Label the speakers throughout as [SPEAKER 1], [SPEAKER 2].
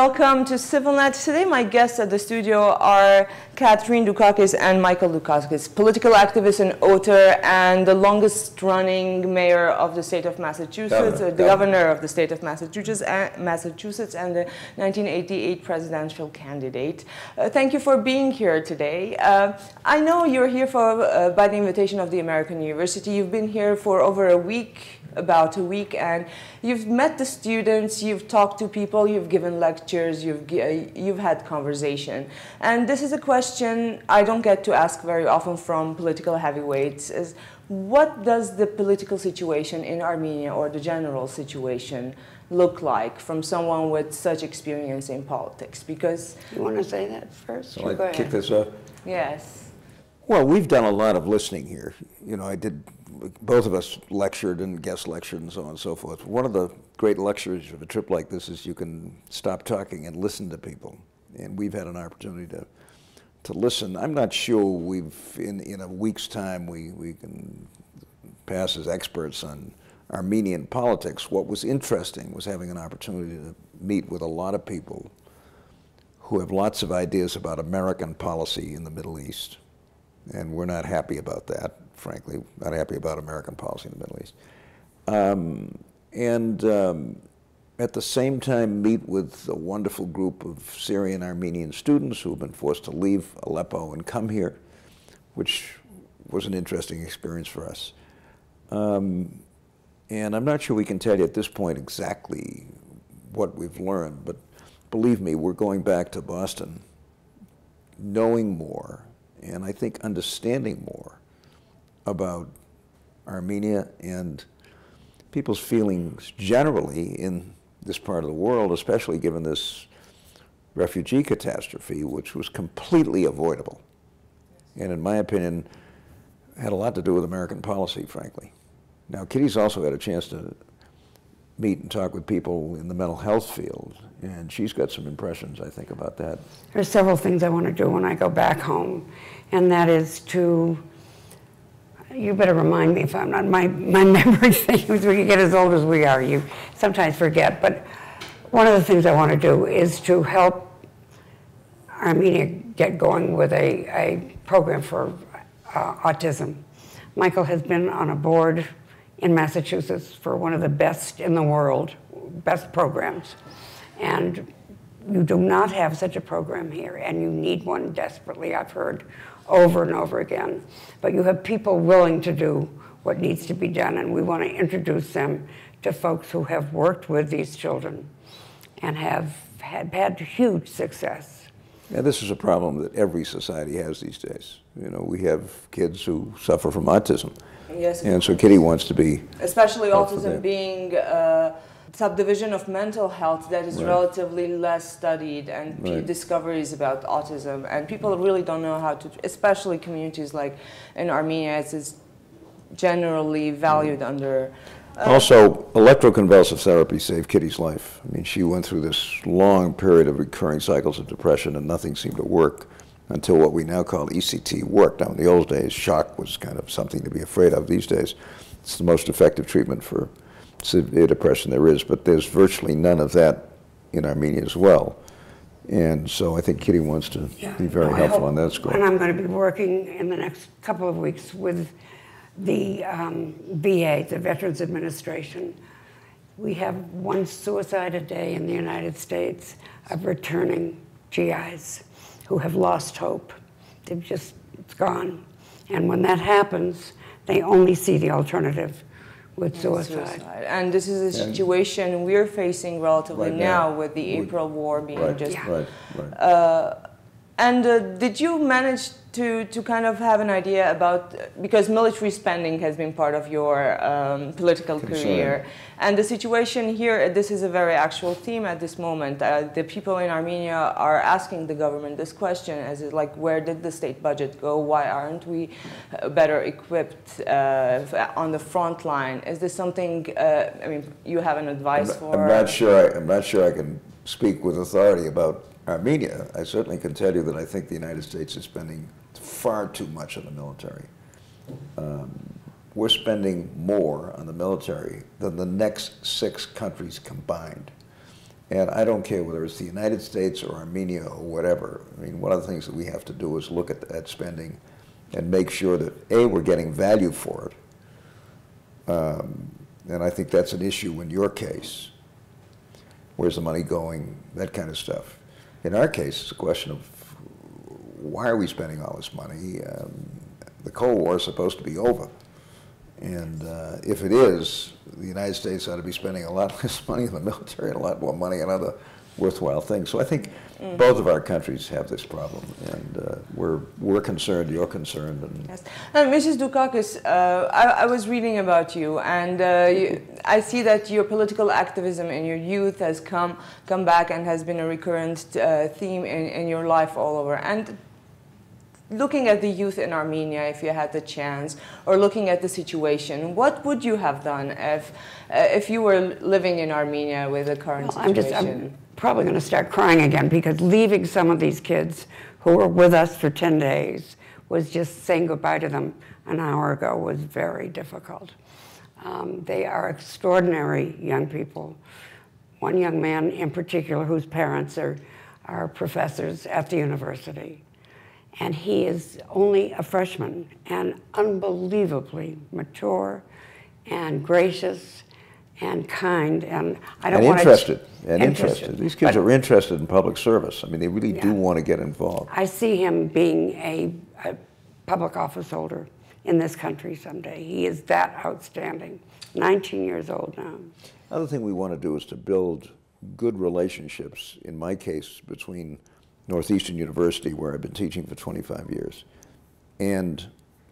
[SPEAKER 1] welcome to CivilNet. Today my guests at the studio are Kitty Dukakis and Michael Dukakis, political activist and author, and the longest-running mayor of the state of Massachusetts, the governor of the state of Massachusetts, and the 1988 presidential candidate. Thank you for being here today. I know you're here by the invitation of the American University. You've been here for over a week. About a week, and you've met the students, you've talked to people, you've given lectures, you've had conversation. And this is a question I don't get to ask very often from political heavyweights, is what does the political situation in Armenia, or the general situation, look like from someone with such experience in politics? Because
[SPEAKER 2] you want to say that first?
[SPEAKER 3] Shall I kick this off?
[SPEAKER 1] Yes.
[SPEAKER 3] Well, we've done a lot of listening here. You know, both of us lectured and guest lectured and so on and so forth. One of the great luxuries of a trip like this is you can stop talking and listen to people. And we've had an opportunity to listen. I'm not sure in a week's time, we can pass as experts on Armenian politics. What was interesting was having an opportunity to meet with a lot of people who have lots of ideas about American policy in the Middle East. And we're not happy about that, frankly, not happy about American policy in the Middle East. At the same time, meet with a wonderful group of Syrian Armenian students who have been forced to leave Aleppo and come here, which was an interesting experience for us. And I'm not sure we can tell you at this point exactly what we've learned, but believe me, we're going back to Boston knowing more, and I think understanding more about Armenia and people's feelings generally in this part of the world, especially given this refugee catastrophe, which was completely avoidable. And in my opinion, had a lot to do with American policy, frankly. Now, Kitty's also had a chance to meet and talk with people in the mental health field, and she's got some impressions, I think, about that.
[SPEAKER 2] There's several things I want to do when I go back home, and that is to, you better remind me if I'm not, my memory things, when you get as old as we are, you sometimes forget, but one of the things I want to do is to help Armenia get going with a program for autism. Michael has been on a board in Massachusetts for one of the best in the world, best programs. And you do not have such a program here, and you need one desperately, I've heard over and over again. But you have people willing to do what needs to be done, and we want to introduce them to folks who have worked with these children and have had huge success.
[SPEAKER 3] Yeah, this is a problem that every society has these days. You know, we have kids who suffer from autism.
[SPEAKER 1] Yes,
[SPEAKER 3] and so Kitty wants to be...
[SPEAKER 1] Especially autism being a subdivision of mental health that is relatively less studied, and discoveries about autism. And people really don't know how to, especially communities like in Armenia, it's generally valued under...
[SPEAKER 3] Also, electroconvulsive therapy saved Kitty's life. I mean, she went through this long period of recurring cycles of depression, and nothing seemed to work until what we now call ECT worked. Now, in the old days, shock was kind of something to be afraid of. These days, it's the most effective treatment for severe depression there is, but there's virtually none of that in Armenia as well. And so I think Kitty wants to be very helpful on that score.
[SPEAKER 2] And I'm going to be working in the next couple of weeks with the VA, the Veterans Administration. We have one suicide a day in the United States of returning GIs who have lost hope. They've just, it's gone. And when that happens, they only see the alternative with suicide.
[SPEAKER 1] And this is a situation we're facing relatively now with the April war being just... Did you manage to kind of have an idea about, because military spending has been part of your political career, and the situation here, this is a very actual theme at this moment. The people in Armenia are asking the government this question, as is like, where did the state budget go? Why aren't we better equipped on the front line? Is this something, I mean, you have an advice for?
[SPEAKER 3] I'm not sure I can speak with authority about Armenia. I certainly can tell you that I think the United States is spending far too much on the military. We're spending more on the military than the next 6 countries combined. And I don't care whether it's the United States or Armenia or whatever. I mean, one of the things that we have to do is look at spending and make sure that, A, we're getting value for it. And I think that's an issue in your case. Where's the money going? That kind of stuff. In our case, it's a question of why are we spending all this money? The Cold War is supposed to be over. And if it is, the United States ought to be spending a lot less money in the military and a lot more money on other worthwhile things. So I think both of our countries have this problem, and we're concerned, you're concerned. And
[SPEAKER 1] yes. Mrs. Dukakis, I was reading about you, and I see that your political activism in your youth has come back and has been a recurrent theme in your life all over. And looking at the youth in Armenia, if you had the chance, or looking at the situation, what would you have done if you were living in Armenia with the current situation?
[SPEAKER 2] I'm probably going to start crying again, because leaving some of these kids who were with us for 10 days was just saying goodbye to them an hour ago was very difficult. They are extraordinary young people. One young man in particular whose parents are professors at the university. And he is only a freshman and unbelievably mature and gracious and kind, and I don't want to...
[SPEAKER 3] interested. These kids are interested in public service. I mean, they really do want to get involved.
[SPEAKER 2] I see him being a public office holder in this country someday. He is that outstanding. 19 years old now.
[SPEAKER 3] Another thing we want to do is to build good relationships, in my case, between Northeastern University, where I've been teaching for 25 years, and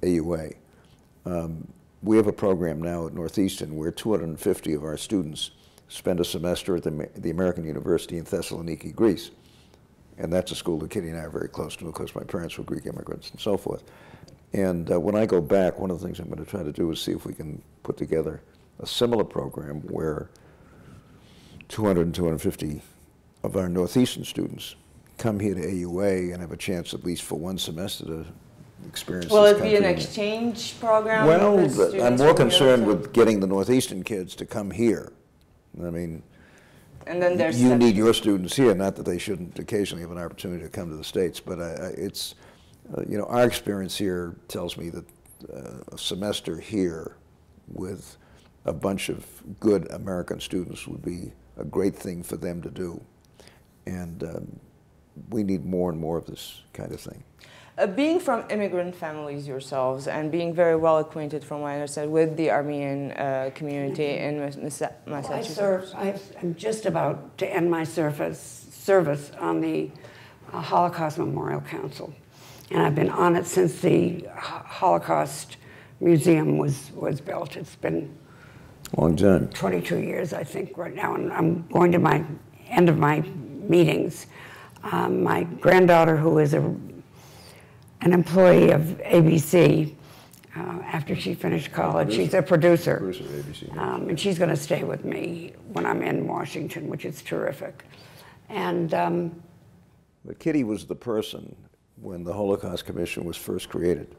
[SPEAKER 3] AUA. We have a program now at Northeastern where 250 of our students spend a semester at the American University in Thessaloniki, Greece. And that's a school that Kitty and I are very close to. Of course, my parents were Greek immigrants and so forth. And when I go back, one of the things I'm going to try to do is see if we can put together a similar program where 200 and 250 of our Northeastern students come here to AUA and have a chance, at least for one semester, to experience
[SPEAKER 1] Will
[SPEAKER 3] this
[SPEAKER 1] it be an
[SPEAKER 3] country.
[SPEAKER 1] exchange program?
[SPEAKER 3] Well,
[SPEAKER 1] with
[SPEAKER 3] I'm more concerned with getting the Northeastern kids to come here. I mean,
[SPEAKER 1] and then there's
[SPEAKER 3] you need your students here, not that they shouldn't occasionally have an opportunity to come to the States, but it's, you know, our experience here tells me that a semester here with a bunch of good American students would be a great thing for them to do. And we need more and more of this kind of thing.
[SPEAKER 1] Being from immigrant families yourselves and being very well acquainted, from what I understand, with the Armenian community in Massachusetts.
[SPEAKER 2] I'm just about to end my service on the Holocaust Memorial Council. And I've been on it since the Holocaust Museum was built. It's been
[SPEAKER 3] long time.
[SPEAKER 2] 22 years, I think, right now. And I'm going to my end of my meetings. My granddaughter, who is an employee of ABC, after she finished college, she's a producer.
[SPEAKER 3] Producer of ABC.
[SPEAKER 2] And she's going to stay with me when I'm in Washington, which is terrific. And
[SPEAKER 3] but Kitty was the person, when the Holocaust Commission was first created,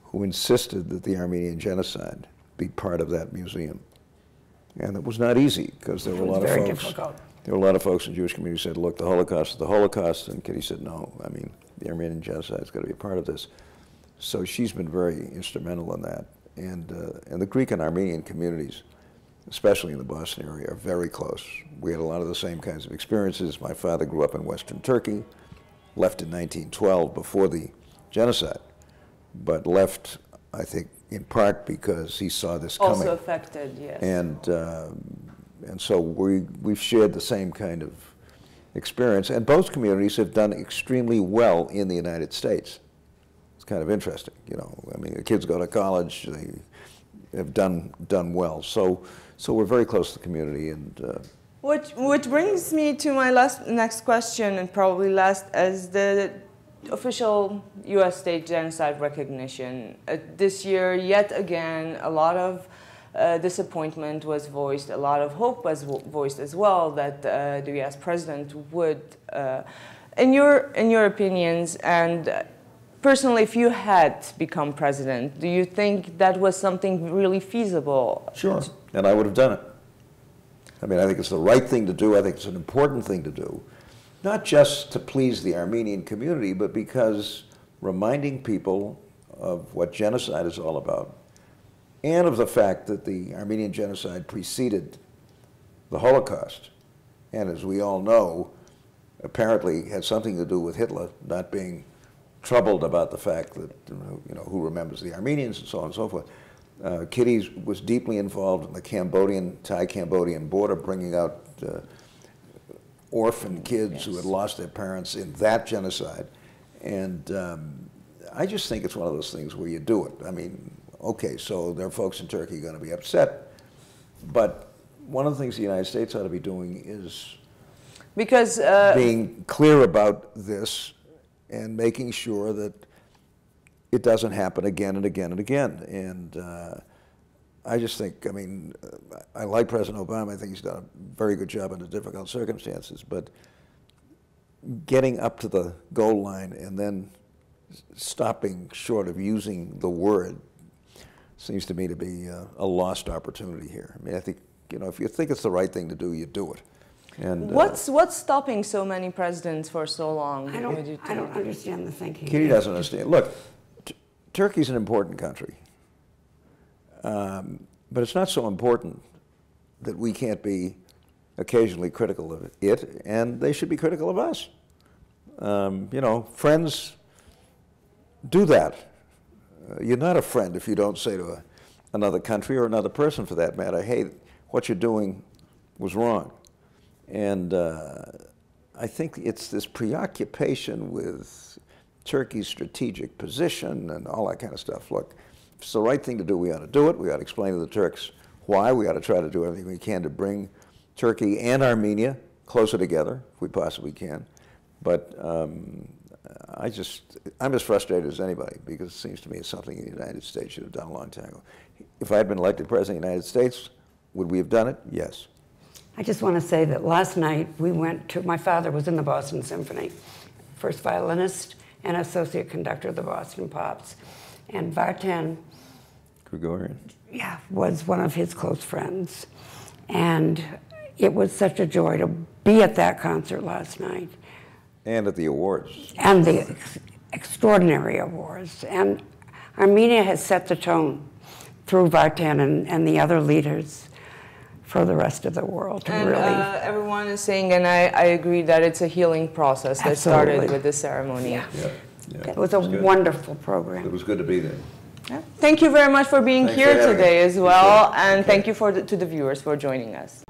[SPEAKER 3] who insisted that the Armenian Genocide be part of that museum. And it was not easy, because there were a lot of folks. Very difficult. There were a lot of folks in the Jewish community who said, look, the Holocaust is the Holocaust, and Kitty said, no, I mean, the Armenian Genocide has got to be a part of this. So she's been very instrumental in that. And the Greek and Armenian communities, especially in the Boston area, are very close. We had a lot of the same kinds of experiences. My father grew up in Western Turkey, left in 1912 before the genocide, but left, I think, in part because he saw this coming.
[SPEAKER 1] Also affected, yes.
[SPEAKER 3] And so we've shared the same kind of experience, and both communities have done extremely well in the United States. It's kind of interesting, you know. I mean, the kids go to college, they have done well. So we're very close to the community, and
[SPEAKER 1] which brings me to my next question, and probably last, as the official U.S. state genocide recognition. This year, yet again, a lot of disappointment was voiced, a lot of hope was voiced as well that the U.S. president would, in your opinions, and personally, if you had become president, do you think that was something really feasible?
[SPEAKER 3] Sure, and I would have done it. I mean, I think it's the right thing to do. I think it's an important thing to do, not just to please the Armenian community, but because reminding people of what genocide is all about, and of the fact that the Armenian genocide preceded the Holocaust, and as we all know, apparently had something to do with Hitler not being troubled about the fact that, you know, who remembers the Armenians and so on and so forth. Kitty was deeply involved in the Thai-Cambodian border, bringing out orphan kids who had lost their parents in that genocide. And I just think it's one of those things where you do it. I mean, okay, so there are folks in Turkey going to be upset, but one of the things the United States ought to be doing is being clear about this and making sure that it doesn't happen again and again and again. And I just think, I mean, I like President Obama. I think he's done a very good job under difficult circumstances, but getting up to the goal line and then stopping short of using the word seems to me to be a lost opportunity here. I mean, I think, you know, if you think it's the right thing to do, you do it. And
[SPEAKER 1] what's stopping so many presidents for so long?
[SPEAKER 2] I don't understand the thinking.
[SPEAKER 3] Kitty doesn't understand. Look, Turkey's an important country, but it's not so important that we can't be occasionally critical of it, and they should be critical of us. You know, friends do that. You're not a friend if you don't say to another country or another person for that matter, hey, what you're doing was wrong. And I think it's this preoccupation with Turkey's strategic position and all that kind of stuff. Look, if it's the right thing to do, we ought to do it. We ought to explain to the Turks why. We ought to try to do everything we can to bring Turkey and Armenia closer together, if we possibly can. But I'm as frustrated as anybody, because it seems to me it's something the United States should have done a long time ago. If I had been elected president of the United States, would we have done it? Yes.
[SPEAKER 2] I just want to say that last night we went to, my father was in the Boston Symphony, first violinist and associate conductor of the Boston Pops. And Vartan
[SPEAKER 3] Gregorian.
[SPEAKER 2] Yeah, was one of his close friends. And it was such a joy to be at that concert last night.
[SPEAKER 3] And at the awards.
[SPEAKER 2] And the extraordinary awards. And Armenia has set the tone through Vartan and the other leaders for the rest of the world.
[SPEAKER 1] And
[SPEAKER 2] really.
[SPEAKER 1] Everyone is saying, and I agree, that it's a healing process that started with the ceremony.
[SPEAKER 2] Yeah. It was a wonderful program.
[SPEAKER 3] It was good to be there.
[SPEAKER 1] Yeah. Thank you very much for being here today as well, and thank you to the viewers for joining us.